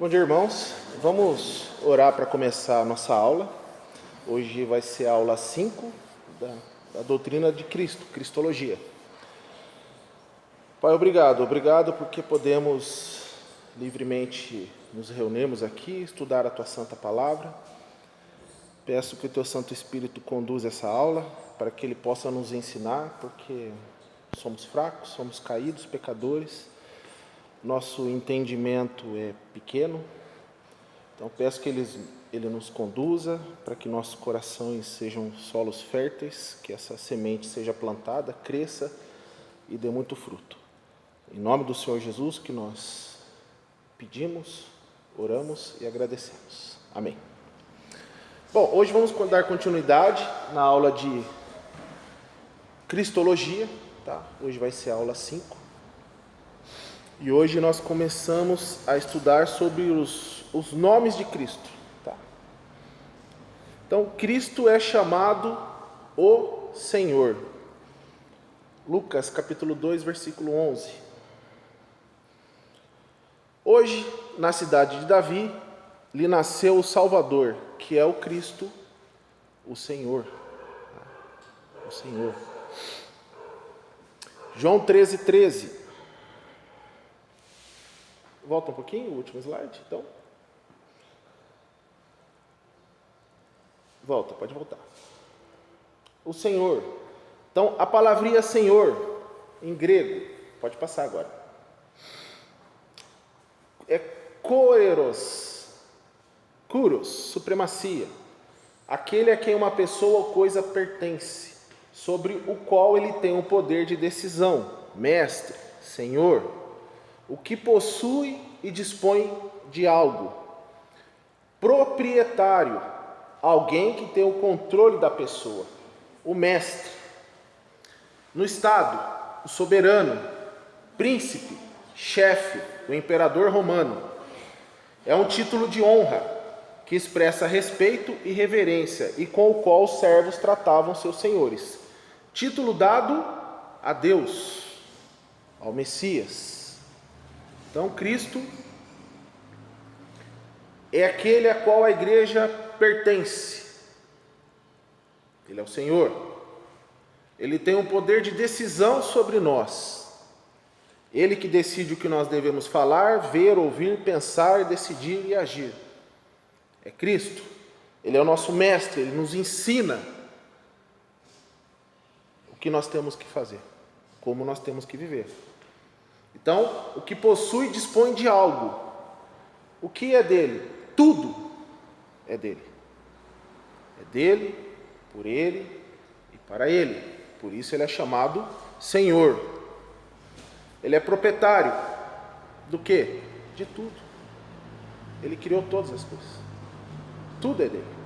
Bom dia, irmãos. Vamos orar para começar a nossa aula. Hoje vai ser a aula 5 da doutrina de Cristo, Cristologia. Pai, obrigado porque podemos livremente nos reunirmos aqui, estudar a Tua Santa Palavra. Peço que o Teu Santo Espírito conduza essa aula, para que Ele possa nos ensinar, porque somos fracos, somos caídos, pecadores. Nosso entendimento é pequeno, então peço que Ele nos conduza para que nossos corações sejam solos férteis, que essa semente seja plantada, cresça e dê muito fruto. Em nome do Senhor Jesus que nós pedimos, oramos e agradecemos. Amém. Bom, hoje vamos dar continuidade na aula de Cristologia, tá? Hoje vai ser a aula 5. E hoje nós começamos a estudar sobre os nomes de Cristo. Tá? Então, Cristo é chamado o Senhor. Lucas capítulo 2, versículo 11. Hoje, na cidade de Davi, lhe nasceu o Salvador, que é o Cristo, o Senhor. O Senhor. João 13, 13. Volta um pouquinho, o último slide, então. Volta, pode voltar. O Senhor. Então, a palavrinha Senhor, em grego, pode passar agora. É koeros, kuros, supremacia. Aquele a quem uma pessoa ou coisa pertence, sobre o qual ele tem o poder de decisão. Mestre, Senhor. O que possui e dispõe de algo. Proprietário, alguém que tem o controle da pessoa. O mestre. No Estado, o soberano, príncipe, chefe, o imperador romano. É um título de honra que expressa respeito e reverência e com o qual os servos tratavam seus senhores. Título dado a Deus, ao Messias. Então, Cristo é aquele a qual a igreja pertence. Ele é o Senhor. Ele tem um poder de decisão sobre nós. Ele que decide o que nós devemos falar, ver, ouvir, pensar, decidir e agir. É Cristo. Ele é o nosso mestre, ele nos ensina o que nós temos que fazer, como nós temos que viver. Então, o que possui dispõe de algo. O que é dele? Tudo é dele. É dele, por ele e para ele. Por isso ele é chamado Senhor. Ele é proprietário do quê? De tudo. Ele criou todas as coisas. Tudo é dele.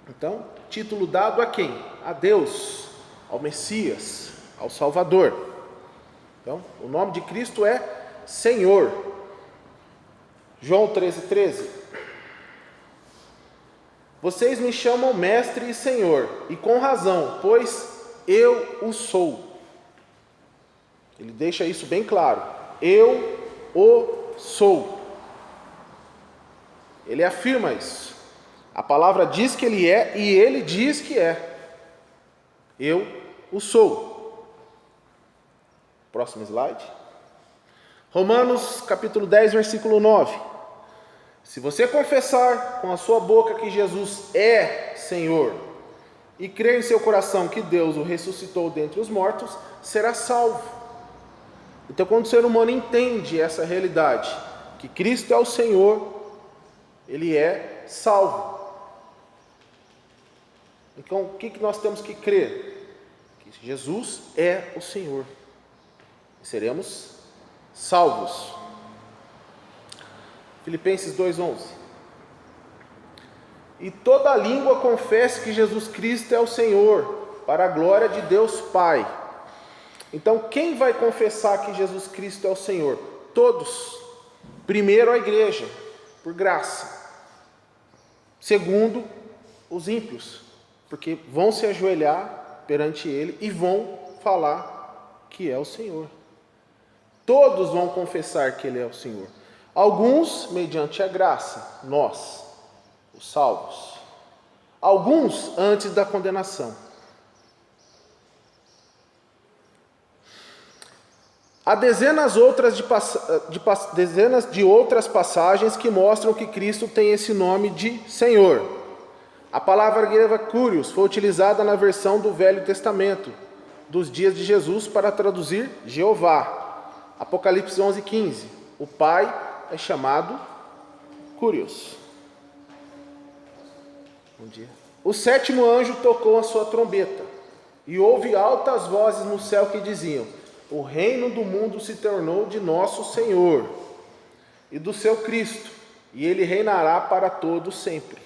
Então, título dado a quem? A Deus, ao Messias, ao Salvador. Então, o nome de Cristo é Senhor. João 13, 13. Vocês me chamam Mestre e Senhor, e com razão, pois eu o sou. Ele deixa isso bem claro. Eu o sou. Ele afirma isso. A palavra diz que ele é, e ele diz que é. Eu o sou. Próximo slide. Romanos capítulo 10, versículo 9. Se você confessar com a sua boca que Jesus é Senhor e crer em seu coração que Deus o ressuscitou dentre os mortos, será salvo. Então, quando o ser humano entende essa realidade, que Cristo é o Senhor, ele é salvo. Então, o que nós temos que crer? Que Jesus é o Senhor. Seremos salvos. Filipenses 2:11. E toda língua confesse que Jesus Cristo é o Senhor, para a glória de Deus Pai. Então, quem vai confessar que Jesus Cristo é o Senhor? Todos. Primeiro, a igreja, por graça. Segundo, os ímpios, porque vão se ajoelhar perante Ele e vão falar que é o Senhor. Todos vão confessar que Ele é o Senhor. Alguns mediante a graça, nós, os salvos. Alguns antes da condenação. Há dezenas de outras passagens que mostram que Cristo tem esse nome de Senhor. A palavra grega Kyrios foi utilizada na versão do Velho Testamento, dos dias de Jesus, para traduzir Jeová. Apocalipse 11:15. O Pai é chamado Kyrios. Bom dia. O sétimo anjo tocou a sua trombeta, e houve altas vozes no céu que diziam: o reino do mundo se tornou de nosso Senhor e do seu Cristo, e Ele reinará para todos sempre.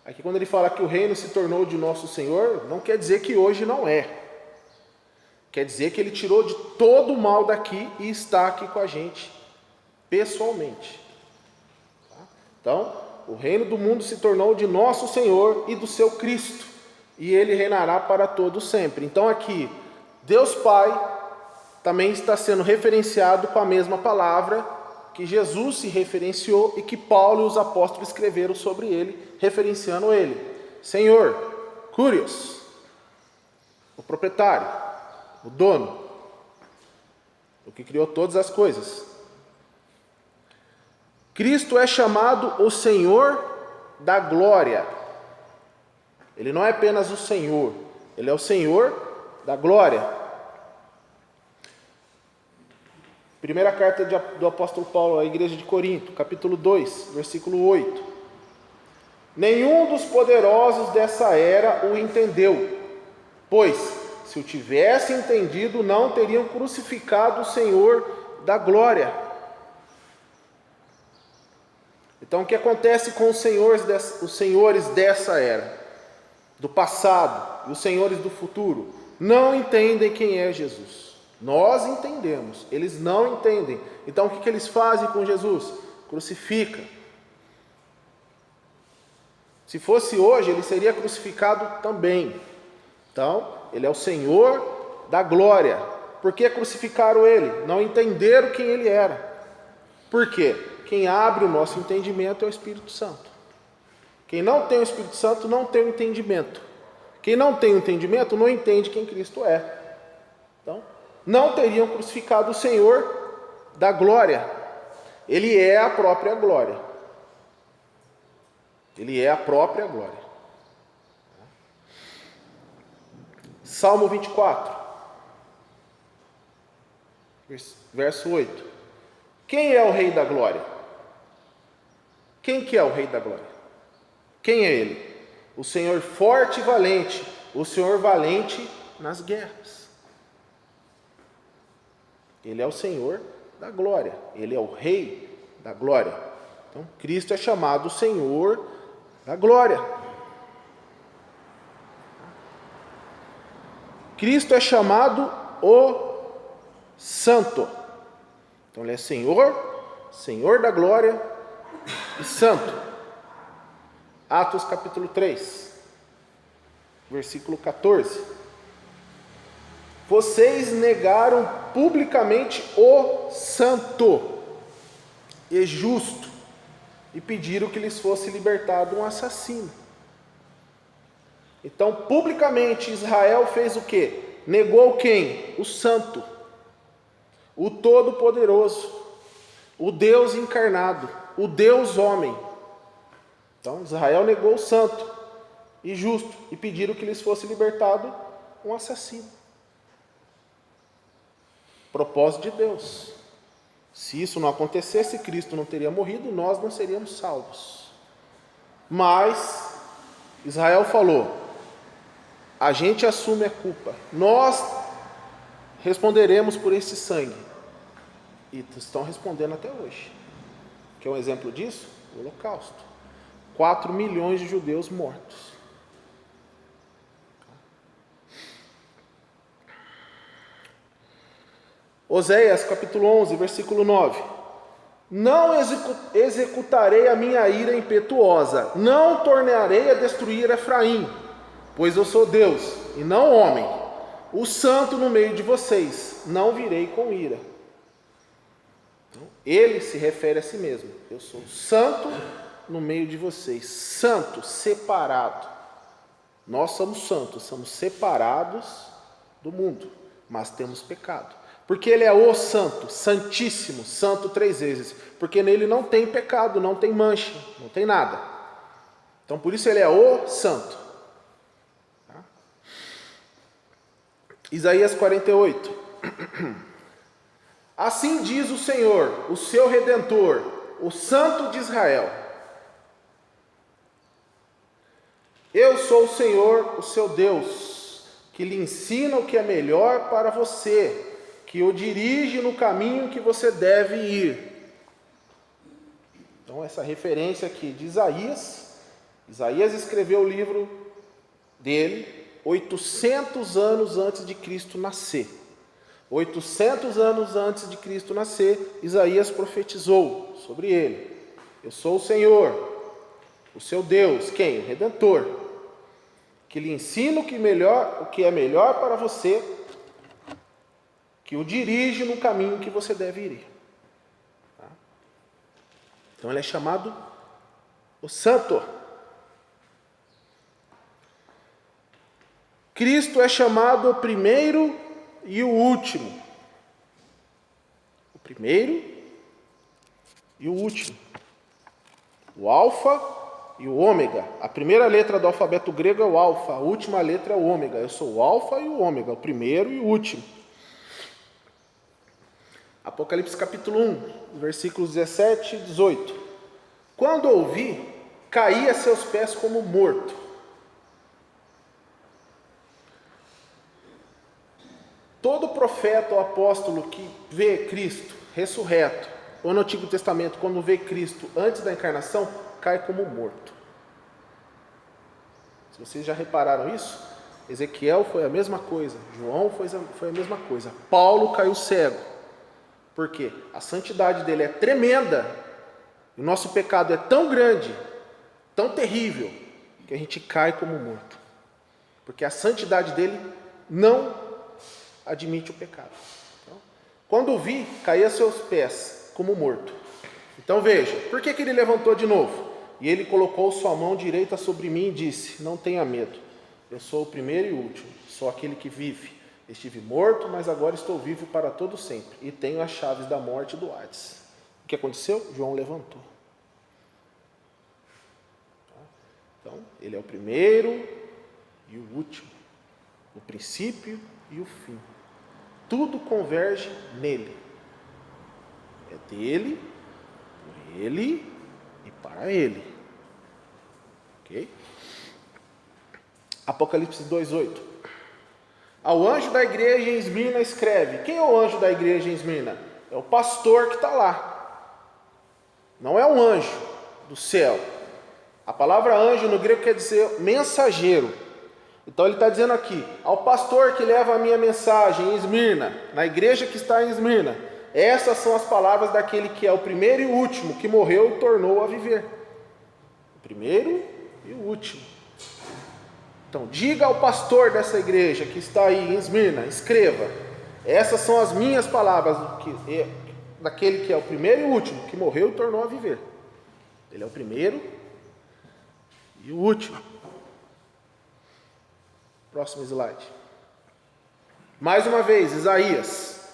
Aqui quando ele fala que o reino se tornou de nosso Senhor, não quer dizer que hoje não é. Quer dizer que Ele tirou de todo o mal daqui e está aqui com a gente, pessoalmente. Então, o reino do mundo se tornou de nosso Senhor e do seu Cristo, e Ele reinará para todos sempre. Então aqui, Deus Pai também está sendo referenciado com a mesma palavra que Jesus se referenciou e que Paulo e os apóstolos escreveram sobre Ele, referenciando Ele. Senhor, Kyrios, o proprietário, o dono, o que criou todas as coisas. Cristo é chamado o Senhor da glória. Ele não é apenas o Senhor, Ele é o Senhor da glória. Primeira carta do apóstolo Paulo à igreja de Corinto, capítulo 2, versículo 8. Nenhum dos poderosos dessa era o entendeu, pois, se o tivesse entendido, não teriam crucificado o Senhor da glória. Então, o que acontece com os senhores dessa era, do passado, e os senhores do futuro? Não entendem quem é Jesus. Nós entendemos, eles não entendem. Então o que eles fazem com Jesus? Crucifica. Se fosse hoje, ele seria crucificado também. Então, ele é o Senhor da glória. Por que crucificaram ele? Não entenderam quem ele era. Por quê? Quem abre o nosso entendimento é o Espírito Santo. Quem não tem o Espírito Santo não tem o entendimento. Quem não tem o entendimento não entende quem Cristo é. Então, não teriam crucificado o Senhor da glória. Ele é a própria glória. Ele é a própria glória. Salmo 24, verso 8. Quem é o Rei da glória? Quem que é o Rei da glória? Quem é Ele? O Senhor forte e valente, o Senhor valente nas guerras. Ele é o Senhor da glória, Ele é o Rei da glória. Então, Cristo é chamado o Senhor da glória. Cristo é chamado o Santo. Então, Ele é Senhor da glória e Santo. Atos capítulo 3, versículo 14. Vocês negaram publicamente o santo e justo e pediram que lhes fosse libertado um assassino. Então, publicamente, Israel fez o quê? Negou quem? O santo, o todo-poderoso, o Deus encarnado, o Deus homem. Então, Israel negou o santo e justo e pediram que lhes fosse libertado um assassino. Propósito de Deus. Se isso não acontecesse, Cristo não teria morrido, nós não seríamos salvos. Mas Israel falou: a gente assume a culpa, nós responderemos por esse sangue. E estão respondendo até hoje. Que é um exemplo disso? O Holocausto. 4 milhões de judeus mortos. Oséias capítulo 11, versículo 9. Não executarei a minha ira impetuosa, não tornarei a destruir Efraim, pois eu sou Deus e não homem, o santo no meio de vocês, não virei com ira. Então, ele se refere a si mesmo. Eu sou santo no meio de vocês. Santo, separado. Nós somos santos, somos separados do mundo, mas temos pecado. Porque ele é o santo, santíssimo, santo 3 vezes. Porque nele não tem pecado, não tem mancha, não tem nada. Então por isso ele é o santo. Tá? Isaías 48. Assim diz o Senhor, o seu Redentor, o Santo de Israel. Eu sou o Senhor, o seu Deus, que lhe ensina o que é melhor para você, que o dirige no caminho que você deve ir. Então essa referência aqui de Isaías escreveu o livro dele 800 anos antes de Cristo nascer. 800 anos antes de Cristo nascer, Isaías profetizou sobre ele. Eu sou o Senhor, o seu Deus, quem? O Redentor, que lhe ensina o que é melhor para você, que o dirige no caminho que você deve ir. Tá? Então ele é chamado o Santo. Cristo é chamado o primeiro e o último. O primeiro e o último. O alfa e o ômega. A primeira letra do alfabeto grego é o alfa, a última letra é o ômega. Eu sou o alfa e o ômega, o primeiro e o último. Apocalipse capítulo 1, versículos 17 e 18. Quando ouvi, caí a seus pés como morto. Todo profeta ou apóstolo que vê Cristo ressurreto, ou no Antigo Testamento, quando vê Cristo antes da encarnação, cai como morto. Se vocês já repararam isso, Ezequiel foi a mesma coisa, João foi a mesma coisa, Paulo caiu cego. Por quê? A santidade dele é tremenda, e o nosso pecado é tão grande, tão terrível, que a gente cai como morto. Porque a santidade dele não admite o pecado. Então, quando o vi, caí a seus pés como morto. Então veja, por que ele levantou de novo? E ele colocou sua mão direita sobre mim e disse: não tenha medo, eu sou o primeiro e o último, sou aquele que vive. Estive morto, mas agora estou vivo para todo sempre, e tenho as chaves da morte e do Hades. O que aconteceu? João levantou. Então, ele é o primeiro e o último, o princípio e o fim. Tudo converge nele. É dele, por ele e para ele. Ok? Apocalipse 2:8. Ao anjo da igreja em Esmirna escreve. Quem é o anjo da igreja em Esmirna? É o pastor que está lá. Não é um anjo do céu. A palavra anjo no grego quer dizer mensageiro. Então ele está dizendo aqui, ao pastor que leva a minha mensagem em Esmirna, na igreja que está em Esmirna, essas são as palavras daquele que é o primeiro e o último, que morreu e tornou a viver. O primeiro e o último. Então diga ao pastor dessa igreja que está aí em Esmirna, escreva, essas são as minhas palavras, daquele que é o primeiro e o último, que morreu e tornou a viver. Ele é o primeiro e o último. Próximo slide. Mais uma vez, Isaías.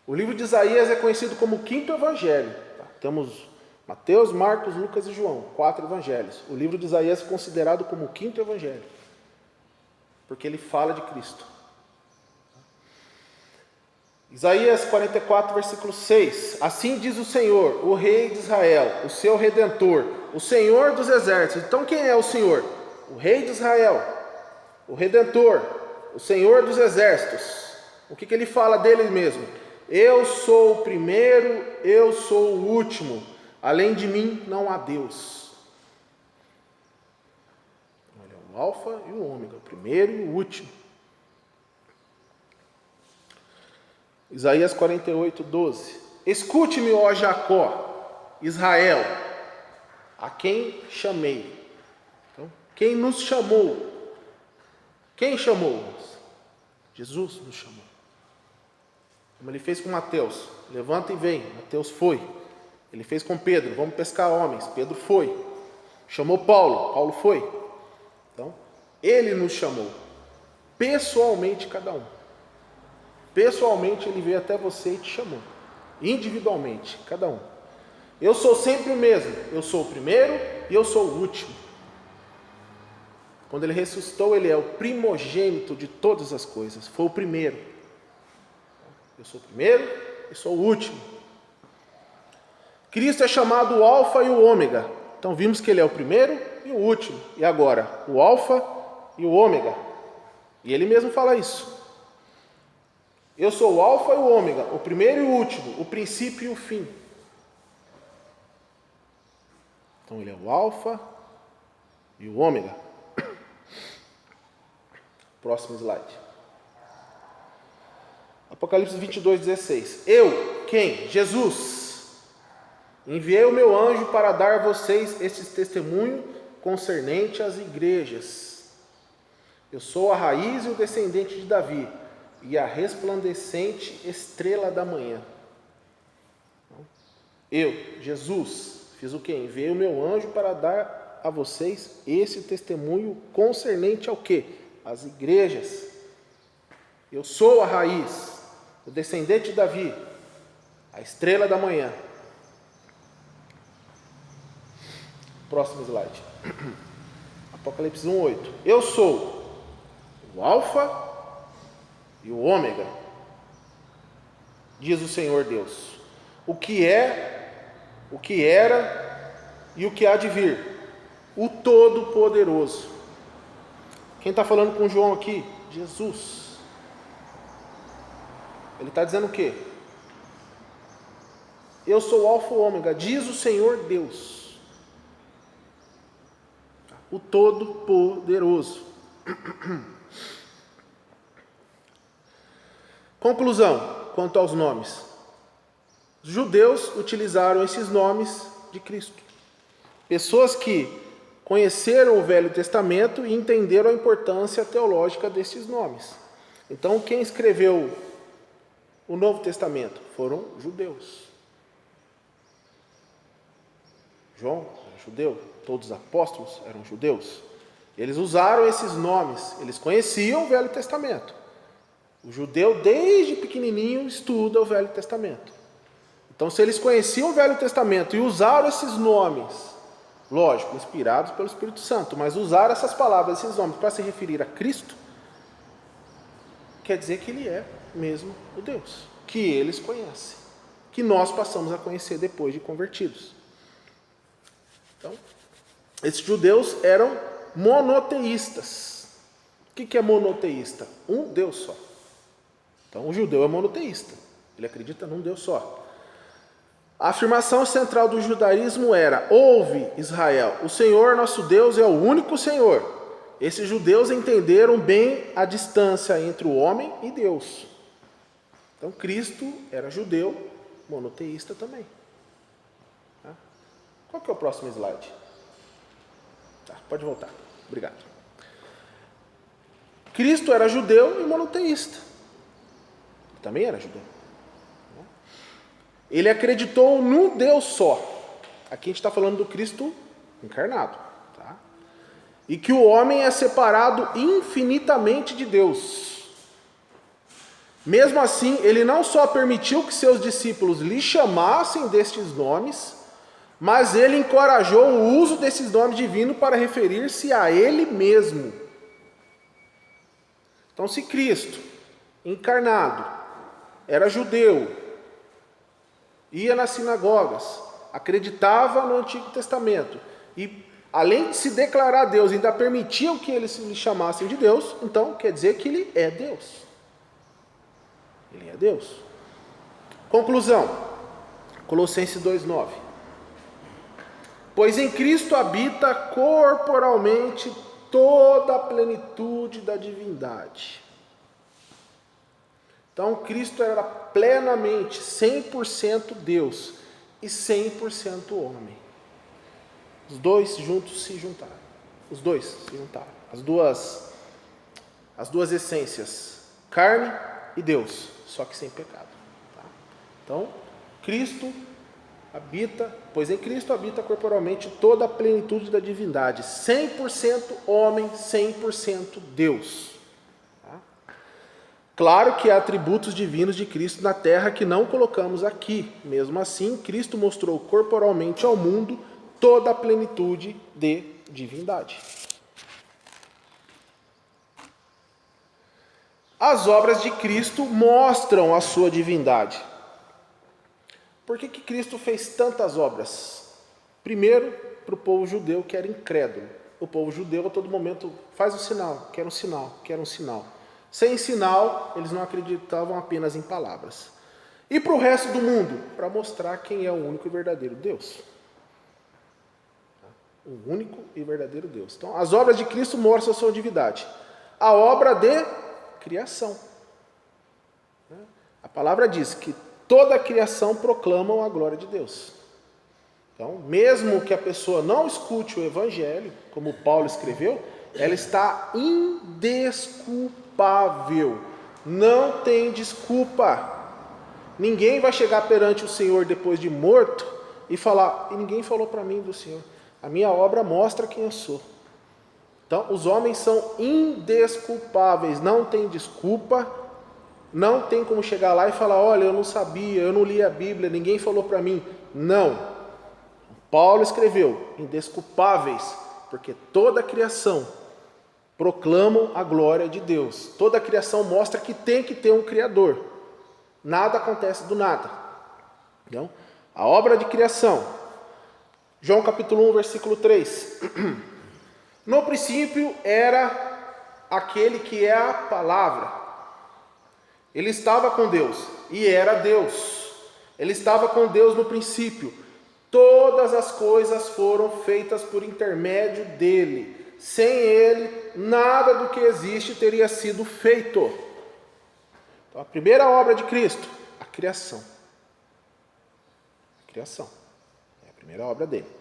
O livro de Isaías é conhecido como o 5º evangelho. Tá? Temos Mateus, Marcos, Lucas e João, 4 evangelhos. O livro de Isaías é considerado como o 5º evangelho, porque ele fala de Cristo. Isaías 44, versículo 6. Assim diz o Senhor, o Rei de Israel, o seu Redentor, o Senhor dos exércitos. Então quem é o Senhor? O Rei de Israel, o Redentor, o Senhor dos exércitos. O que ele fala dele mesmo? Eu sou o primeiro, eu sou o último. Além de mim não há Deus. Ele é o alfa e o ômega, o primeiro e o último. Isaías 48, 12. Escute-me, ó Jacó, Israel, a quem chamei. Então, quem nos chamou? Quem chamou-nos? Jesus nos chamou. Como ele fez com Mateus, levanta e vem, Mateus foi. Ele fez com Pedro, vamos pescar homens, Pedro foi. Chamou Paulo, Paulo foi. Então, ele nos chamou, pessoalmente cada um. Pessoalmente ele veio até você e te chamou, individualmente, cada um. Eu sou sempre o mesmo, eu sou o primeiro e eu sou o último. Quando ele ressuscitou, ele é o primogênito de todas as coisas, foi o primeiro. Eu sou o primeiro e sou o último. Cristo é chamado o Alfa e o Ômega. Então vimos que ele é o primeiro e o último. E agora, o Alfa e o Ômega. E ele mesmo fala isso. Eu sou o Alfa e o Ômega, o primeiro e o último, o princípio e o fim. Então ele é o Alfa e o Ômega. Próximo slide. Apocalipse 22:16. Eu, quem? Jesus, enviei o meu anjo para dar a vocês este testemunho concernente às igrejas. Eu sou a raiz e o descendente de Davi, e a resplandecente estrela da manhã. Eu, Jesus, fiz o quê? Enviei o meu anjo para dar a vocês esse testemunho concernente ao quê? Às igrejas. Eu sou a raiz, o descendente de Davi, a estrela da manhã. Próximo slide. Apocalipse 1:8. Eu sou o Alfa e o Ômega, diz o Senhor Deus, o que é, o que era e o que há de vir, o Todo-Poderoso. Quem está falando com João aqui? Jesus. Ele está dizendo o quê? Eu sou o Alfa e o Ômega, diz o Senhor Deus, o Todo-Poderoso. Conclusão, quanto aos nomes. Os judeus utilizaram esses nomes de Cristo. Pessoas que conheceram o Velho Testamento e entenderam a importância teológica desses nomes. Então, quem escreveu o Novo Testamento foram judeus. João era judeu, todos os apóstolos eram judeus. Eles usaram esses nomes, eles conheciam o Velho Testamento. O judeu, desde pequenininho, estuda o Velho Testamento. Então, se eles conheciam o Velho Testamento e usaram esses nomes, lógico, inspirados pelo Espírito Santo, mas usaram essas palavras, esses nomes, para se referir a Cristo, quer dizer que ele é mesmo o Deus, que eles conhecem, que nós passamos a conhecer depois de convertidos. Então, esses judeus eram monoteístas. O que é monoteísta? Um Deus só. Então, o judeu é monoteísta. Ele acredita num Deus só. A afirmação central do judaísmo era: ouve, Israel, o Senhor nosso Deus é o único Senhor. Esses judeus entenderam bem a distância entre o homem e Deus. Então, Cristo era judeu, monoteísta também. Tá? Qual que é o próximo slide? Tá, pode voltar. Obrigado. Cristo era judeu e monoteísta. Ele também era judeu. Ele acreditou num Deus só. Aqui a gente está falando do Cristo encarnado. Tá? E que o homem é separado infinitamente de Deus. Mesmo assim, ele não só permitiu que seus discípulos lhe chamassem destes nomes, mas ele encorajou o uso desses nomes divinos para referir-se a ele mesmo. Então, se Cristo, encarnado, era judeu, ia nas sinagogas, acreditava no Antigo Testamento e, além de se declarar Deus, ainda permitiu que eles se chamassem de Deus, então quer dizer que ele é Deus. Ele é Deus. Conclusão, Colossenses 2:9. Pois em Cristo habita corporalmente toda a plenitude da divindade. Então, Cristo era plenamente 100% Deus e 100% homem. Os dois juntos se juntaram. Os dois se juntaram. As duas essências carne e Deus, só que sem pecado. Tá? Então, Cristo habita, pois em Cristo habita corporalmente toda a plenitude da divindade, 100% homem, 100% Deus. Tá? Claro que há atributos divinos de Cristo na terra que não colocamos aqui. Mesmo assim, Cristo mostrou corporalmente ao mundo toda a plenitude de divindade. As obras de Cristo mostram a sua divindade. Por que Cristo fez tantas obras? Primeiro, para o povo judeu que era incrédulo. O povo judeu a todo momento faz o sinal, quer um sinal, quer um sinal. Sem sinal, eles não acreditavam apenas em palavras. E para o resto do mundo, para mostrar quem é o único e verdadeiro Deus. O único e verdadeiro Deus. Então, as obras de Cristo mostram a sua divindade. A obra de criação. A palavra diz que toda a criação proclama a glória de Deus. Então, mesmo que a pessoa não escute o Evangelho, como Paulo escreveu, ela está indesculpável. Não tem desculpa. Ninguém vai chegar perante o Senhor depois de morto e falar, e ninguém falou para mim do Senhor. A minha obra mostra quem eu sou. Então, os homens são indesculpáveis, não tem desculpa, não tem como chegar lá e falar, olha, eu não sabia, eu não li a Bíblia, ninguém falou para mim. Não. Paulo escreveu, indesculpáveis, porque toda a criação proclama a glória de Deus. Toda a criação mostra que tem que ter um Criador. Nada acontece do nada. Então, a obra de criação. João capítulo 1, versículo 3. No princípio era aquele que é a palavra. Ele estava com Deus e era Deus. Ele estava com Deus no princípio. Todas as coisas foram feitas por intermédio dele. Sem ele, nada do que existe teria sido feito. Então, a primeira obra de Cristo, a criação. A criação. É a primeira obra dele.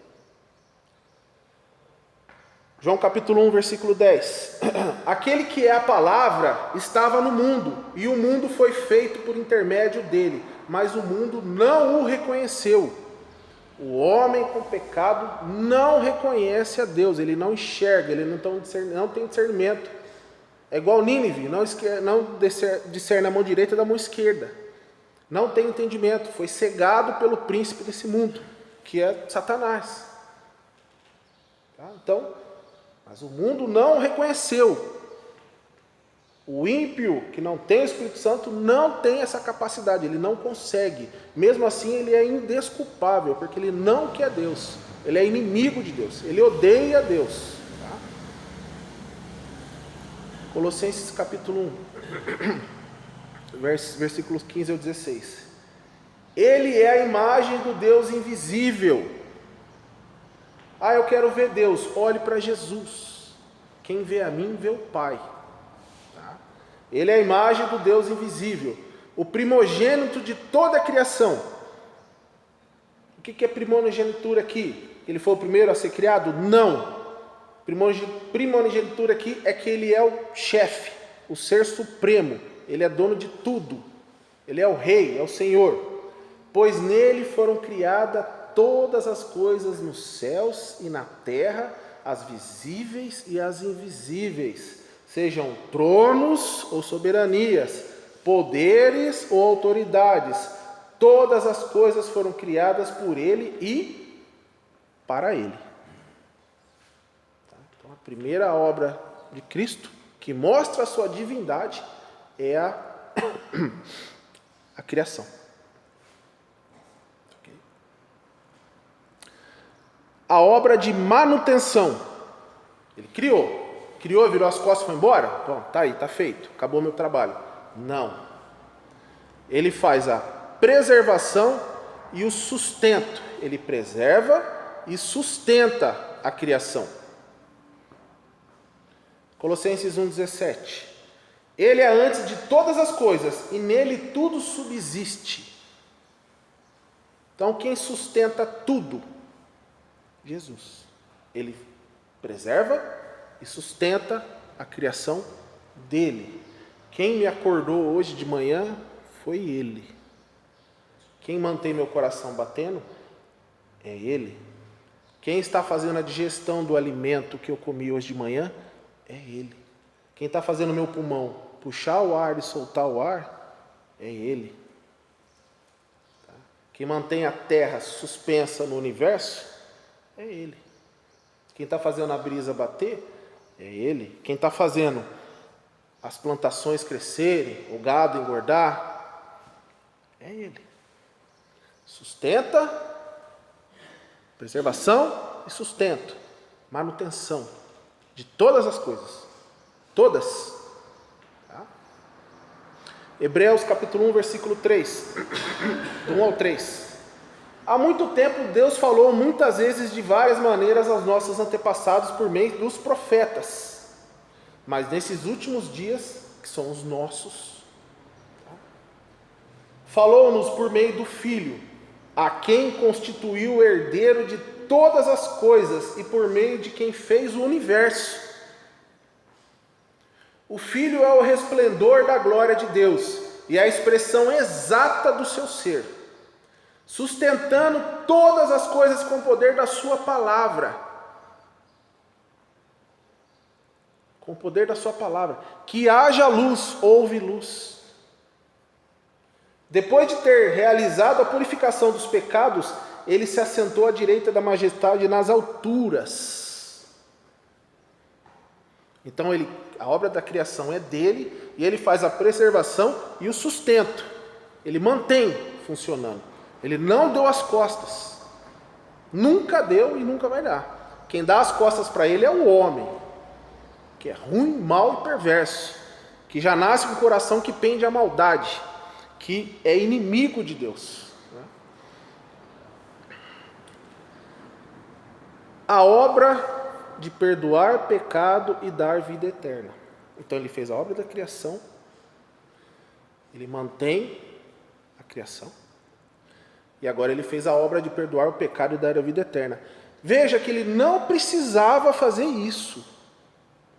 João capítulo 1, versículo 10. Aquele que é a palavra estava no mundo, e o mundo foi feito por intermédio dele, mas o mundo não o reconheceu. O homem com pecado não reconhece a Deus, ele não enxerga, ele não tem discernimento. É igual Nínive, não discerne a mão direita da mão esquerda. Não tem entendimento, foi cegado pelo príncipe desse mundo, que é Satanás. Tá? Então, mas o mundo não o reconheceu. O ímpio, que não tem o Espírito Santo, não tem essa capacidade, ele não consegue. Mesmo assim, ele é indesculpável, porque ele não quer Deus. Ele é inimigo de Deus, ele odeia Deus. Tá? Colossenses capítulo 1, versículos 15 ao 16. Ele é a imagem do Deus invisível. Ah, eu quero ver Deus. Olhe para Jesus. Quem vê a mim, vê o Pai. Tá? Ele é a imagem do Deus invisível, o primogênito de toda a criação. O que é primogenitura aqui? Ele foi o primeiro a ser criado? Não. Primogenitura aqui é que ele é o chefe, o ser supremo. Ele é dono de tudo. Ele é o rei, é o Senhor. Pois nele foram criadas todas as coisas nos céus e na terra, as visíveis e as invisíveis, sejam tronos ou soberanias, poderes ou autoridades, todas as coisas foram criadas por ele e para ele. Então, a primeira obra de Cristo, que mostra a sua divindade, é a criação. A obra de manutenção. Ele criou, virou as costas e foi embora? Bom, tá aí, tá feito, acabou meu trabalho. Não. Ele faz a preservação e o sustento. Ele preserva e sustenta a criação. Colossenses 1,17. Ele é antes de todas as coisas e nele tudo subsiste. Então, quem sustenta tudo? Jesus. Ele preserva e sustenta a criação dele. Quem me acordou hoje de manhã foi Ele. Quem mantém meu coração batendo é Ele. Quem está fazendo a digestão do alimento que eu comi hoje de manhã é Ele. Quem está fazendo o meu pulmão puxar o ar e soltar o ar é Ele. Quem mantém a terra suspensa no universo é Ele. Quem está fazendo a brisa bater é Ele. Quem está fazendo as plantações crescerem, o gado engordar é Ele. Sustenta, preservação e sustento, manutenção de todas as coisas. Todas. Tá? Hebreus capítulo 1, versículo 3. Do 1 ao 3. Há muito tempo Deus falou muitas vezes de várias maneiras aos nossos antepassados por meio dos profetas. Mas nesses últimos dias, que são os nossos, falou-nos por meio do Filho, a quem constituiu o herdeiro de todas as coisas e por meio de quem fez o universo. O Filho é o resplendor da glória de Deus e a expressão exata do seu ser, sustentando todas as coisas com o poder da sua palavra. Com o poder da sua palavra. Que haja luz, houve luz. Depois de ter realizado a purificação dos pecados, ele se assentou à direita da majestade nas alturas. Então a obra da criação é dele, e ele faz a preservação e o sustento. Ele mantém funcionando. Ele não deu as costas. Nunca deu e nunca vai dar. Quem dá as costas para ele é o homem, que é ruim, mau e perverso, que já nasce com o coração que pende à maldade, que é inimigo de Deus. A obra de perdoar pecado e dar vida eterna. Então ele fez a obra da criação, ele mantém a criação, e agora ele fez a obra de perdoar o pecado e dar a vida eterna. Veja que ele não precisava fazer isso.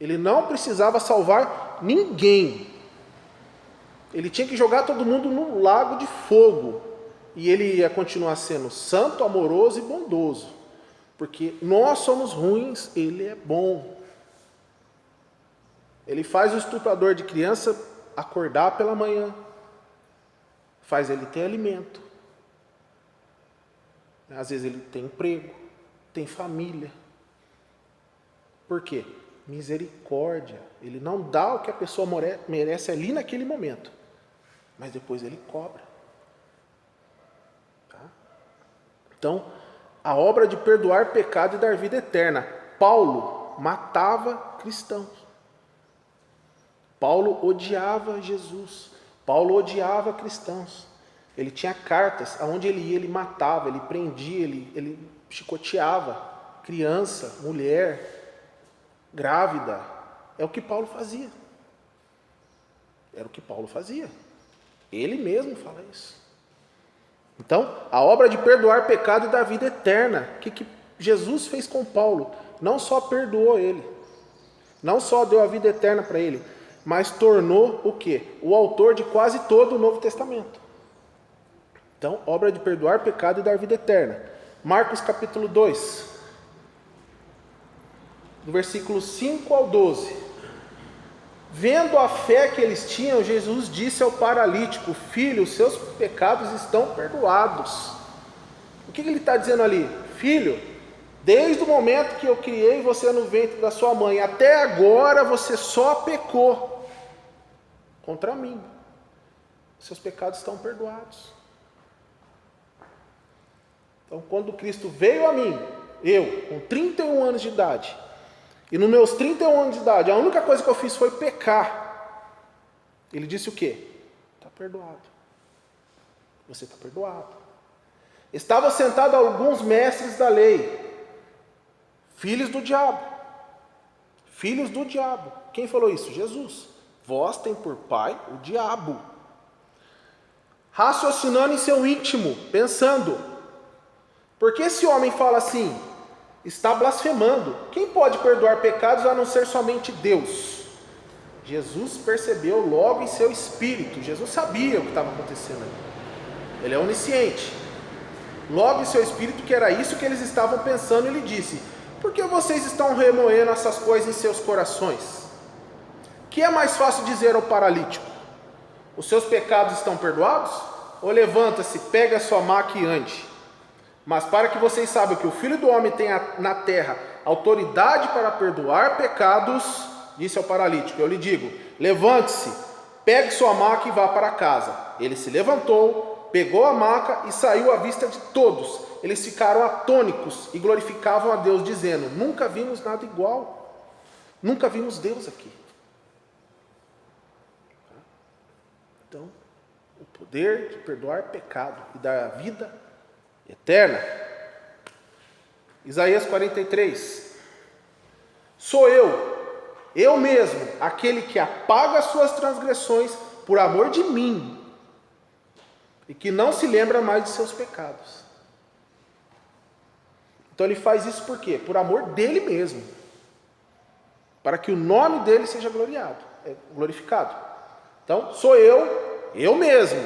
Ele não precisava salvar ninguém. Ele tinha que jogar todo mundo no lago de fogo. E ele ia continuar sendo santo, amoroso e bondoso. Porque nós somos ruins, ele é bom. Ele faz o estuprador de criança acordar pela manhã. Faz ele ter alimento. Às vezes ele tem emprego, tem família. Por quê? Misericórdia. Ele não dá o que a pessoa merece ali naquele momento, mas depois ele cobra. Tá? Então, a obra de perdoar pecado e dar vida eterna. Paulo matava cristãos. Paulo odiava Jesus. Paulo odiava cristãos. Ele tinha cartas, aonde ele ia, ele matava, ele prendia, ele chicoteava criança, mulher, grávida. É o que Paulo fazia. Era o que Paulo fazia. Ele mesmo fala isso. Então, a obra de perdoar pecado e dar vida eterna, que Jesus fez com Paulo, não só perdoou ele, não só deu a vida eterna para ele, mas tornou o quê? O autor de quase todo o Novo Testamento. Então, obra de perdoar pecado e dar vida eterna. Marcos capítulo 2, do versículo 5 ao 12. Vendo a fé que eles tinham, Jesus disse ao paralítico: filho, os seus pecados estão perdoados. O que ele está dizendo ali? Filho, desde o momento que eu criei você no ventre da sua mãe, até agora você só pecou contra mim. Seus pecados estão perdoados. Então, quando Cristo veio a mim, eu, com 31 anos de idade, e nos meus 31 anos de idade, a única coisa que eu fiz foi pecar. Ele disse o quê? Está perdoado. Você está perdoado. Estavam sentados alguns mestres da lei, filhos do diabo. Filhos do diabo. Quem falou isso? Jesus. Vós tem por pai o diabo. Raciocinando em seu íntimo, pensando: por que esse homem fala assim? Está blasfemando. Quem pode perdoar pecados a não ser somente Deus? Jesus percebeu logo em seu espírito. Jesus sabia o que estava acontecendo ali. Ele é onisciente. Logo em seu espírito que era isso que eles estavam pensando, ele disse: por que vocês estão remoendo essas coisas em seus corações? Que é mais fácil dizer ao paralítico: os seus pecados estão perdoados? Ou levanta-se, pega a sua maca e ande? Mas para que vocês saibam que o Filho do Homem tem na terra autoridade para perdoar pecados, disse ao paralítico: eu lhe digo, levante-se, pegue sua maca e vá para casa. Ele se levantou, pegou a maca e saiu à vista de todos. Eles ficaram atônicos e glorificavam a Deus, dizendo: nunca vimos nada igual, nunca vimos Deus aqui. Então, o poder de perdoar pecado e dar vida eterna. Isaías 43. Sou eu mesmo, aquele que apaga as suas transgressões por amor de mim, e que não se lembra mais de seus pecados. Então ele faz isso por quê? Por amor dele mesmo, para que o nome dele seja glorificado. Então, sou eu mesmo,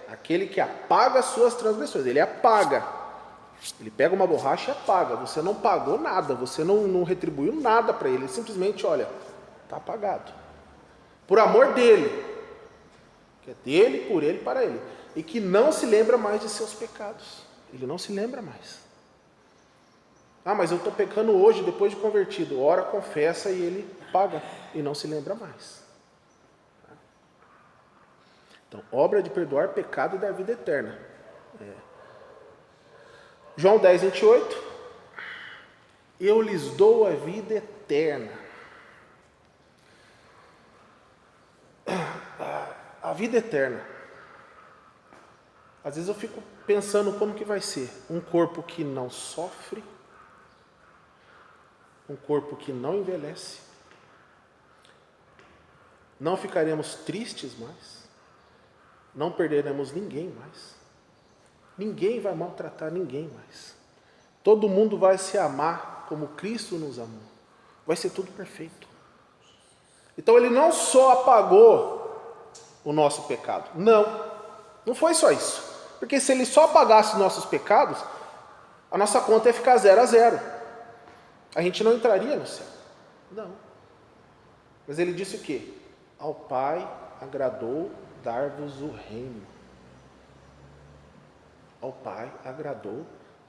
aquele que apaga as suas transgressões. Ele apaga. Ele pega uma borracha e apaga. Você não pagou nada, você não retribuiu nada para ele. Ele simplesmente, olha, está apagado. Por amor dele, que é dele, por ele, para ele. E que não se lembra mais de seus pecados. Ele não se lembra mais. Ah, mas eu estou pecando hoje, depois de convertido. Ora, confessa e ele paga. E não se lembra mais. Então, obra de perdoar pecado e dar vida eterna. João 10, 28. Eu lhes dou a vida eterna. A vida eterna. Às vezes eu fico pensando como que vai ser. Um corpo que não sofre. Um corpo que não envelhece. Não ficaremos tristes mais. Não perderemos ninguém mais. Ninguém vai maltratar ninguém mais. Todo mundo vai se amar como Cristo nos amou. Vai ser tudo perfeito. Então ele não só apagou o nosso pecado. Não foi só isso. Porque se ele só apagasse os nossos pecados, a nossa conta ia ficar 0 a 0. A gente não entraria no céu. Não. Mas ele disse o quê? Ao Pai agradou dar-vos o reino. Ao Pai agradou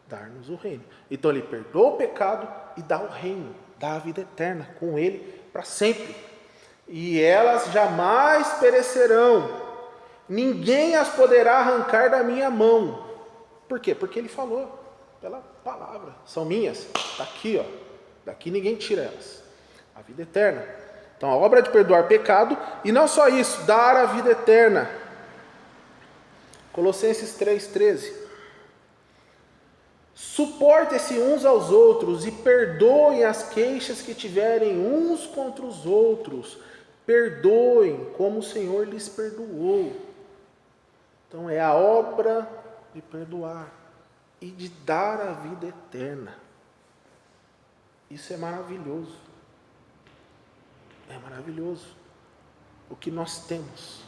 dar-nos o reino. Então ele perdoa o pecado e dá o reino, dá a vida eterna com ele para sempre. E elas jamais perecerão. Ninguém as poderá arrancar da minha mão. Por quê? Porque ele falou pela palavra. São minhas. Está aqui, ó. Daqui ninguém tira elas. A vida eterna. Então a obra de perdoar pecado, e não só isso, dar a vida eterna. Colossenses 3,13. Suportem-se uns aos outros e perdoem as queixas que tiverem uns contra os outros. Perdoem como o Senhor lhes perdoou. Então é a obra de perdoar e de dar a vida eterna. Isso é maravilhoso. É maravilhoso o que nós temos.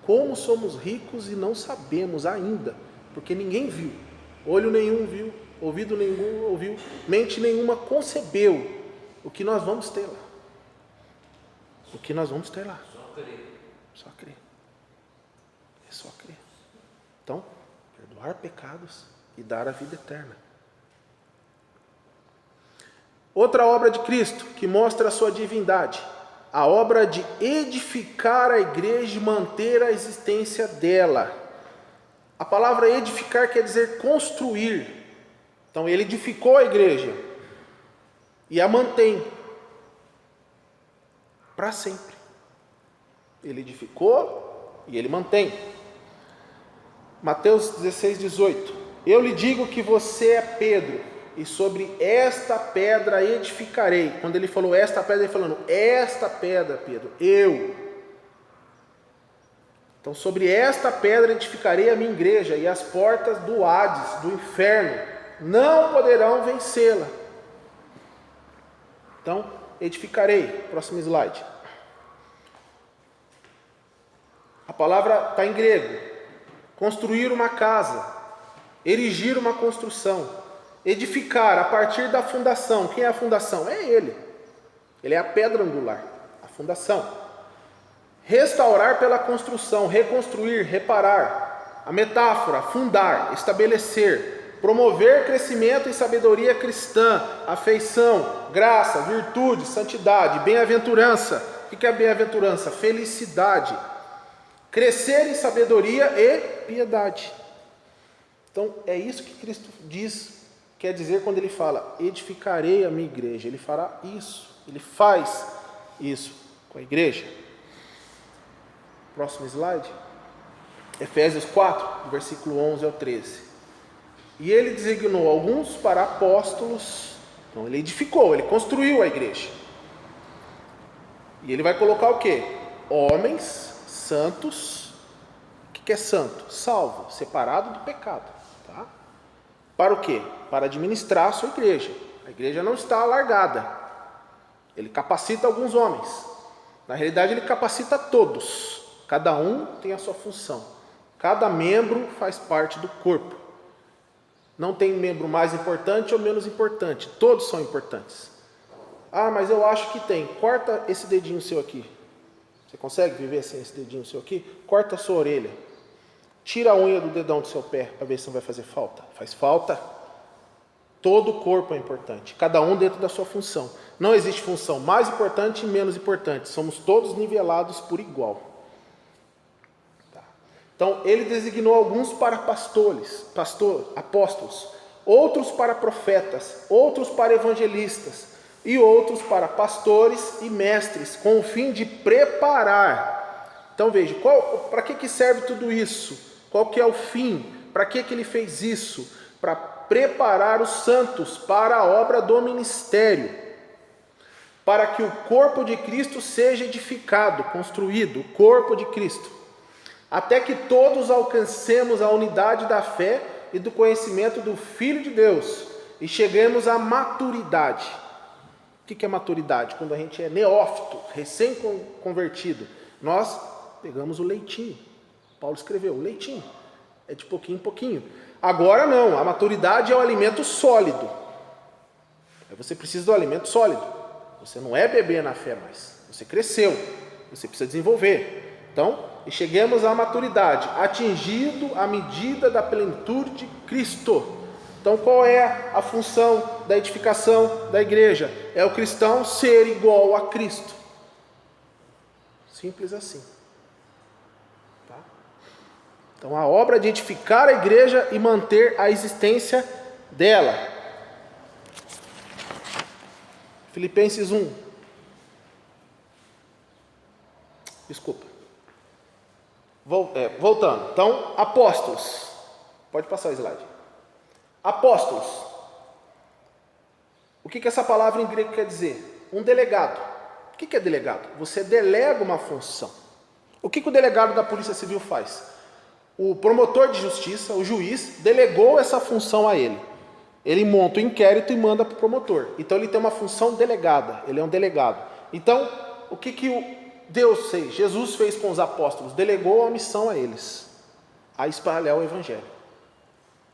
Como somos ricos e não sabemos ainda, porque ninguém viu, olho nenhum viu, ouvido nenhum ouviu, mente nenhuma concebeu o que nós vamos ter lá. O que nós vamos ter lá. Só crer. Só crer. É só crer. Então, perdoar pecados e dar a vida eterna. Outra obra de Cristo que mostra a sua divindade. A obra de edificar a igreja e manter a existência dela. A palavra edificar quer dizer construir. Então ele edificou a igreja e a mantém para sempre. Ele edificou e ele mantém. Mateus 16, 18. Eu lhe digo que você é Pedro, e sobre esta pedra edificarei. Quando ele falou esta pedra, ele falando, esta pedra, Pedro, eu. Então, sobre esta pedra edificarei a minha igreja, e as portas do Hades, do inferno, não poderão vencê-la. Então, edificarei. Próximo slide. palavra está em grego. Construir uma casa, erigir uma construção, edificar a partir da fundação. Quem é a fundação? É Ele. Ele é a pedra angular, a fundação. Restaurar pela construção, reconstruir, reparar. A metáfora, fundar, estabelecer, promover crescimento e sabedoria cristã, afeição, graça, virtude, santidade, bem-aventurança. O que é a bem-aventurança? Felicidade. Crescer em sabedoria e piedade. Então, é isso que Cristo quer dizer quando Ele fala, edificarei a minha igreja. Ele fará isso, Ele faz isso com a igreja. Próximo slide. Efésios 4, do versículo 11 ao 13. E Ele designou alguns para apóstolos. Então, Ele edificou, Ele construiu a igreja. E Ele vai colocar o quê? Homens santos. O que é santo? Salvo, separado do pecado. Tá? Para o quê? Para administrar a sua igreja. A igreja não está alargada. Ele capacita alguns homens. Na realidade, Ele capacita todos. Cada um tem a sua função. Cada membro faz parte do corpo. Não tem membro mais importante ou menos importante. Todos são importantes. Ah, mas eu acho que tem. Corta esse dedinho seu aqui. Você consegue viver sem esse dedinho seu aqui? Corta a sua orelha. Tira a unha do dedão do seu pé para ver se não vai fazer falta. Faz falta. Todo o corpo é importante. Cada um dentro da sua função. Não existe função mais importante e menos importante. Somos todos nivelados por igual. Tá. Então, Ele designou alguns para apóstolos, outros para profetas, outros para evangelistas e outros para pastores e mestres, com o fim de preparar. Então veja, para que serve tudo isso? Qual que é o fim? Para que Ele fez isso? Para preparar os santos para a obra do ministério, para que o corpo de Cristo seja edificado, construído, o corpo de Cristo, até que todos alcancemos a unidade da fé e do conhecimento do Filho de Deus e cheguemos à maturidade. O que é maturidade? Quando a gente é neófito, recém-convertido, nós pegamos o leitinho. Paulo escreveu, o leitinho. É de pouquinho em pouquinho. Agora não, a maturidade é o alimento sólido. Aí você precisa do alimento sólido. Você não é bebê na fé mais. Você cresceu. Você precisa desenvolver. Então, e cheguemos à maturidade, atingido a medida da plenitude de Cristo. Então, qual é a função da edificação da igreja? É o cristão ser igual a Cristo. Simples assim. Tá? Então, a obra de edificar a igreja e manter a existência dela. Filipenses 1. Desculpa. Voltando. Então, apóstolos. Pode passar o slide. Apóstolos. O que essa palavra em grego quer dizer? Um delegado. O que é delegado? Você delega uma função. O que o delegado da Polícia Civil faz? O promotor de justiça, o juiz, delegou essa função a ele. Ele monta o inquérito e manda para o promotor. Então ele tem uma função delegada, ele é um delegado. Então, o que Deus fez, Jesus fez com os apóstolos? Delegou a missão a eles, a espalhar o evangelho.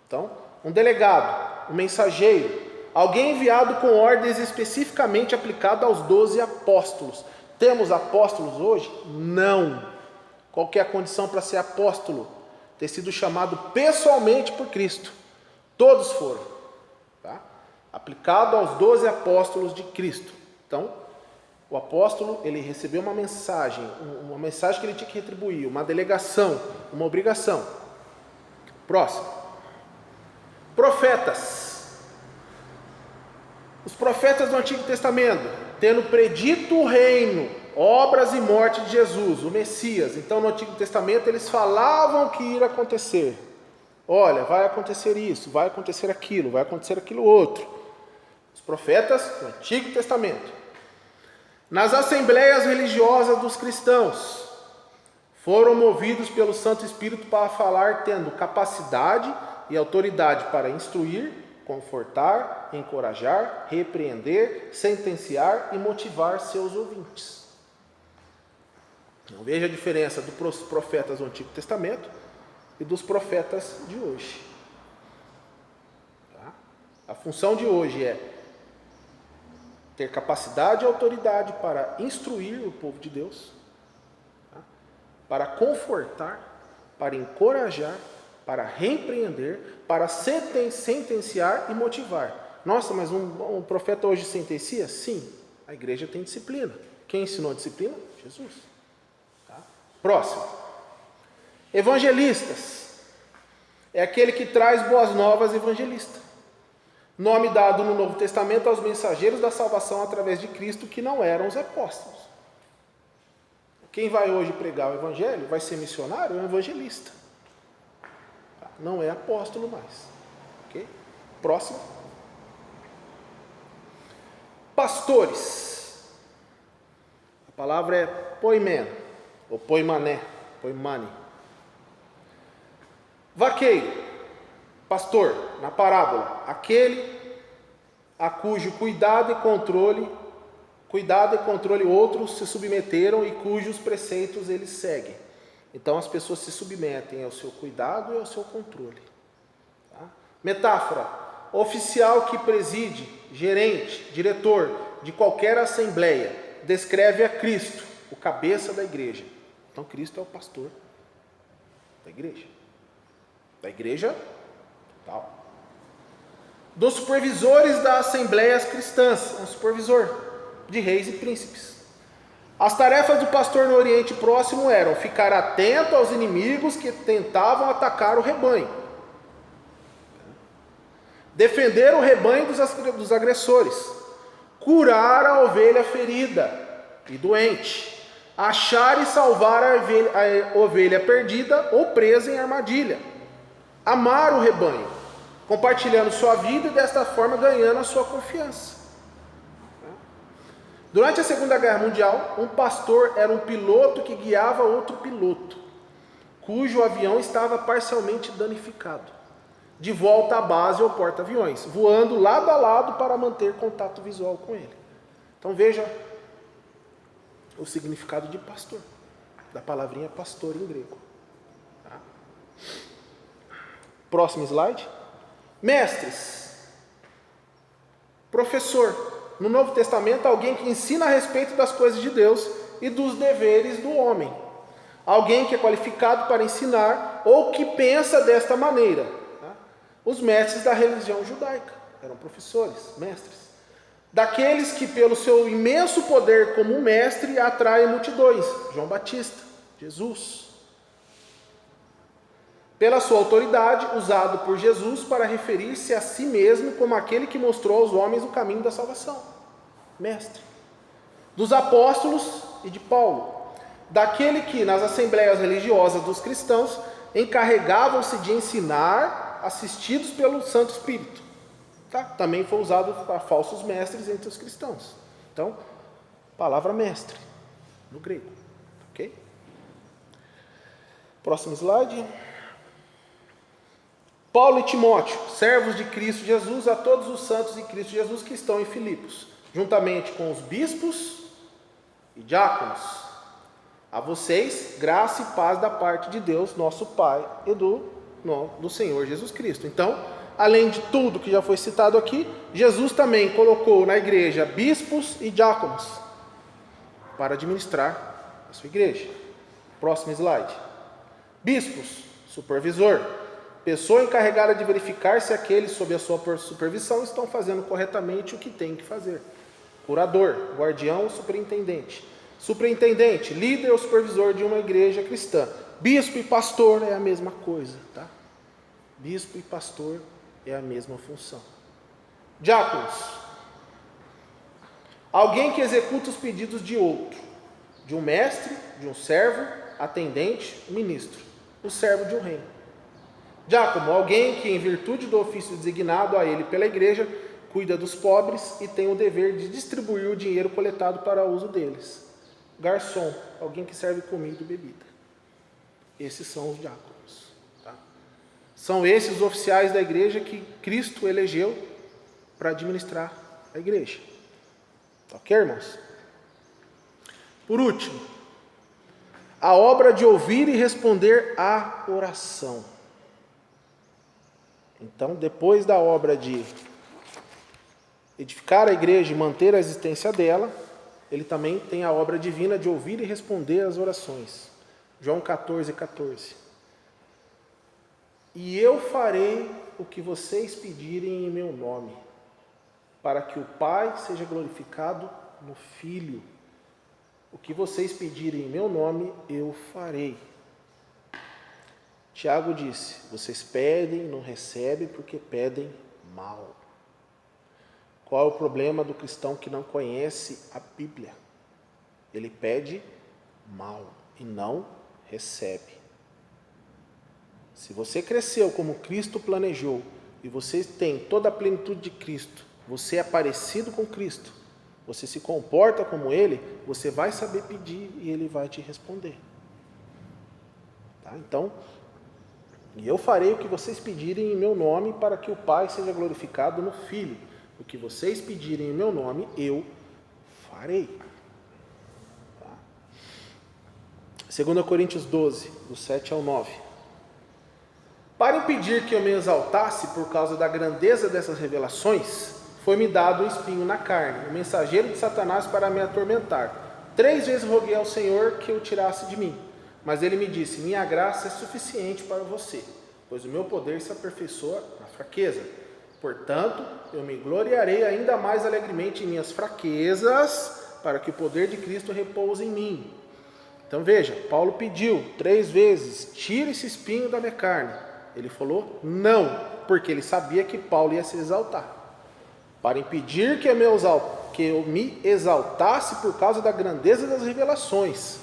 Então, um delegado, um mensageiro, alguém enviado com ordens especificamente aplicadas aos 12 apóstolos. Temos apóstolos hoje? Não. Qual que é a condição para ser apóstolo? Ter sido chamado pessoalmente por Cristo. Todos foram. Tá? Aplicado aos 12 apóstolos de Cristo. Então, o apóstolo, ele recebeu uma mensagem que ele tinha que retribuir, uma delegação, uma obrigação. Próximo. Profetas. Os profetas do Antigo Testamento, tendo predito o reino, obras e morte de Jesus, o Messias. Então, no Antigo Testamento, eles falavam o que iria acontecer. Olha, vai acontecer isso, vai acontecer aquilo outro. Os profetas do Antigo Testamento. Nas assembleias religiosas dos cristãos, foram movidos pelo Santo Espírito para falar, tendo capacidade e autoridade para instruir, confortar, encorajar, repreender, sentenciar e motivar seus ouvintes. Não veja a diferença dos profetas do Antigo Testamento e dos profetas de hoje. Tá? A função de hoje é ter capacidade e autoridade para instruir o povo de Deus, tá? Para confortar, para encorajar, para repreender, para sentenciar e motivar. Nossa, mas um profeta hoje sentencia? Sim, a igreja tem disciplina. Quem ensinou a disciplina? Jesus. Tá? Próximo. Evangelistas. É aquele que traz boas novas, evangelista. Nome dado no Novo Testamento aos mensageiros da salvação através de Cristo, que não eram os apóstolos. Quem vai hoje pregar o evangelho, vai ser missionário, é um evangelista. Não é apóstolo mais. Ok? Próximo. Pastores. A palavra é poimen, ou poimané, poimane. Vaqueiro. Pastor, na parábola, aquele a cujo cuidado e controle outros se submeteram e cujos preceitos eles seguem. Então as pessoas se submetem ao seu cuidado e ao seu controle. Tá? Metáfora, oficial que preside, gerente, diretor de qualquer assembleia, descreve a Cristo, o cabeça da igreja. Então Cristo é o pastor da igreja. Da igreja tal. Dos supervisores das assembleias cristãs, um supervisor de reis e príncipes. As tarefas do pastor no Oriente Próximo eram ficar atento aos inimigos que tentavam atacar o rebanho, defender o rebanho dos agressores, curar a ovelha ferida e doente, achar e salvar a ovelha perdida ou presa em armadilha, amar o rebanho, compartilhando sua vida e desta forma ganhando a sua confiança. Durante a Segunda Guerra Mundial, um pastor era um piloto que guiava outro piloto, cujo avião estava parcialmente danificado, de volta à base ou porta-aviões, voando lado a lado para manter contato visual com ele. Então veja o significado de pastor, da palavrinha pastor em grego. Tá? Próximo slide. Mestres, professor. No Novo Testamento, alguém que ensina a respeito das coisas de Deus e dos deveres do homem. Alguém que é qualificado para ensinar ou que pensa desta maneira. Tá? Os mestres da religião judaica eram professores, mestres. Daqueles que, pelo seu imenso poder como mestre, atraem multidões. João Batista, Jesus. Pela sua autoridade, usado por Jesus para referir-se a si mesmo como aquele que mostrou aos homens o caminho da salvação. Mestre. Dos apóstolos e de Paulo. Daquele que, nas assembleias religiosas dos cristãos, encarregavam-se de ensinar, assistidos pelo Santo Espírito. Tá? Também foi usado para falsos mestres entre os cristãos. Então, palavra mestre, no grego. Ok? Próximo slide. Paulo e Timóteo, servos de Cristo Jesus, a todos os santos de Cristo Jesus que estão em Filipos, juntamente com os bispos e diáconos. A vocês, graça e paz da parte de Deus, nosso Pai, e do Senhor Jesus Cristo. Então, além de tudo que já foi citado aqui, Jesus também colocou na igreja bispos e diáconos para administrar a sua igreja. Próximo slide. Bispos, supervisor. Pessoa encarregada de verificar se aqueles sob a sua supervisão estão fazendo corretamente o que tem que fazer. Curador, guardião, superintendente. Superintendente, líder ou supervisor de uma igreja cristã. Bispo e pastor é a mesma coisa, tá? Bispo e pastor é a mesma função. Diáconos. Alguém que executa os pedidos de outro. De um mestre, de um servo, atendente, ministro. O servo de um reino. Diácono, alguém que, em virtude do ofício designado a ele pela igreja, cuida dos pobres e tem o dever de distribuir o dinheiro coletado para o uso deles. Garçom, alguém que serve comida e bebida. Esses são os diáconos. Tá? São esses os oficiais da igreja que Cristo elegeu para administrar a igreja. Ok, irmãos? Por último, a obra de ouvir e responder à oração. Então, depois da obra de edificar a igreja e manter a existência dela, ele também tem a obra divina de ouvir e responder às orações. João 14:14. E eu farei o que vocês pedirem em meu nome, para que o Pai seja glorificado no Filho. O que vocês pedirem em meu nome, eu farei. Tiago disse, vocês pedem, não recebem porque pedem mal. Qual é o problema do cristão que não conhece a Bíblia? Ele pede mal e não recebe. Se você cresceu como Cristo planejou e você tem toda a plenitude de Cristo, você é parecido com Cristo, você se comporta como Ele, você vai saber pedir e Ele vai te responder. Tá? Então, e eu farei o que vocês pedirem em meu nome para que o Pai seja glorificado no Filho. O que vocês pedirem em meu nome, eu farei. Tá? 2 Coríntios 12, do 7 ao 9. Para impedir que eu me exaltasse por causa da grandeza dessas revelações, foi-me dado um espinho na carne, um mensageiro de Satanás para me atormentar. 3 vezes roguei ao Senhor que o tirasse de mim, mas ele me disse, minha graça é suficiente para você, pois o meu poder se aperfeiçoa na fraqueza. Portanto, eu me gloriarei ainda mais alegremente em minhas fraquezas, para que o poder de Cristo repouse em mim. Então veja, Paulo pediu 3 vezes, tira esse espinho da minha carne. Ele falou não, porque ele sabia que Paulo ia se exaltar. Para impedir que eu me exaltasse por causa da grandeza das revelações.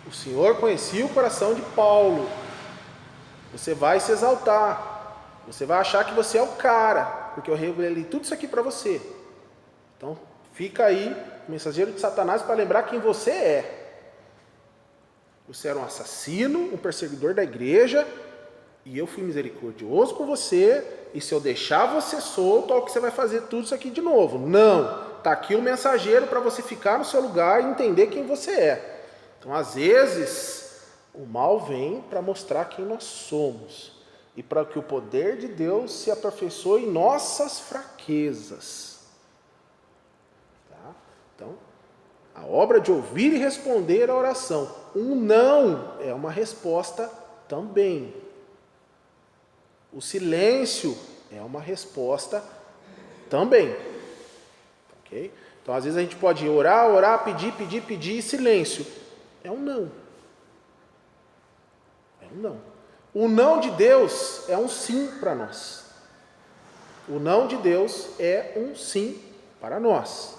O Senhor conhecia o coração de Paulo. Você vai se exaltar. Você vai achar que você é o cara, porque eu revelei tudo isso aqui para você. Então, fica aí, mensageiro de Satanás, para lembrar quem você é. Você era um assassino, um perseguidor da igreja, e eu fui misericordioso com você, e se eu deixar você solto, olha o que você vai fazer tudo isso aqui de novo. Não, está aqui o mensageiro para você ficar no seu lugar e entender quem você é. Então, às vezes, o mal vem para mostrar quem nós somos, e para que o poder de Deus se aperfeiçoe em nossas fraquezas. Tá? Então, a obra de ouvir e responder à oração. Um não é uma resposta também. O silêncio é uma resposta também. Ok? Então, às vezes a gente pode orar, pedir, e silêncio. É um não. É um não. O não de Deus é um sim para nós. O não de Deus é um sim para nós.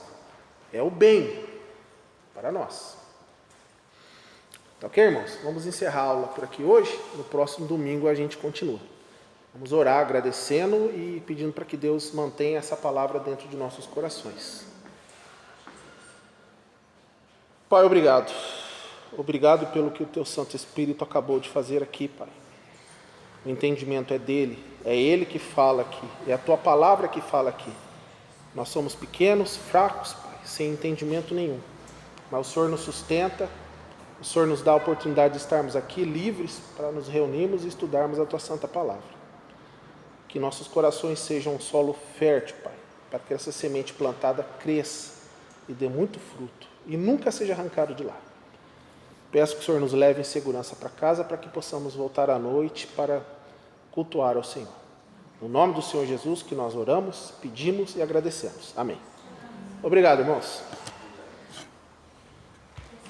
É o bem para nós. Tá ok, irmãos? Vamos encerrar a aula por aqui hoje. No próximo domingo a gente continua. Vamos orar agradecendo e pedindo para que Deus mantenha essa palavra dentro de nossos corações. Pai, obrigado. Obrigado pelo que o Teu Santo Espírito acabou de fazer aqui, Pai. O entendimento é dele, é ele que fala aqui, é a Tua palavra que fala aqui. Nós somos pequenos, fracos, Pai, sem entendimento nenhum. Mas o Senhor nos sustenta, o Senhor nos dá a oportunidade de estarmos aqui livres para nos reunirmos e estudarmos a Tua Santa Palavra. Que nossos corações sejam um solo fértil, Pai, para que essa semente plantada cresça e dê muito fruto e nunca seja arrancado de lá. Peço que o Senhor nos leve em segurança para casa, para que possamos voltar à noite para cultuar ao Senhor. No nome do Senhor Jesus que nós oramos, pedimos e agradecemos. Amém. Obrigado, irmãos.